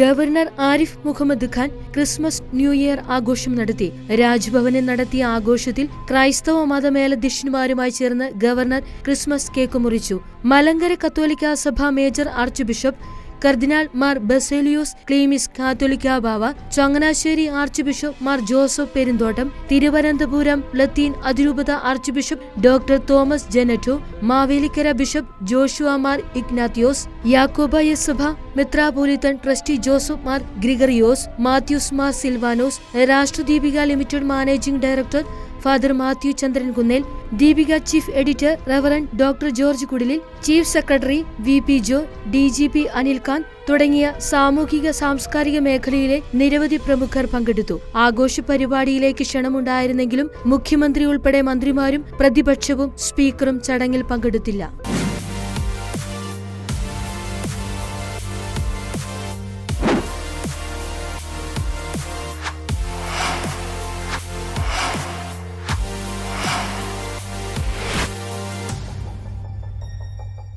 Governor Arif Mohammed Khan Christmas New Year ആഘോഷം നടത്തി. രാജ്ഭവനിൽ നടത്തിയ ആഘോഷത്തിൽ ക്രൈസ്തവ മതമേലധ്യക്ഷന്മാരുമായി ചേർന്ന് ഗവർണർ ക്രിസ്മസ് കേക്ക് മുറിച്ചു. മലങ്കര കത്തോലിക്ക സഭ മേജർ ആർച്ച് ബിഷപ്പ് കർദിനാൾ മാർ ബസേലിയോസ് ക്ലീമിസ് കാത്തോലിക്ക ബാവ, Changanassery archbishop Mar Joseph Perumthottam, Thiruvananthapuram ലത്തീൻ അതിരൂപത archbishop doctor Thomas J Netto, Mavelikara bishop Joshua Mar Ignathios, Yakobaya സഭ മെത്രാപോലിത്തൻ trustee Joseph Mar Gregorios, Mathews Mar Silvanos, Rashtradeepika limited managing director father Mathew Chandran Kunnel, Deepika chief editor reverend doctor George Kudilil, chief secretary V P. Jo, DGP Anil Khan തുടങ്ങിയ സാമൂഹിക സാംസ്കാരിക മേഖലയിലെ നിരവധി പ്രമുഖർ പങ്കെടുത്തു. ആഘോഷ പരിപാടിയിലേക്ക് ക്ഷണമുണ്ടായിരുന്നെങ്കിലും മുഖ്യമന്ത്രി ഉൾപ്പെടെ മന്ത്രിമാരും പ്രതിപക്ഷവും സ്പീക്കറും ചടങ്ങിൽ പങ്കെടുത്തില്ല.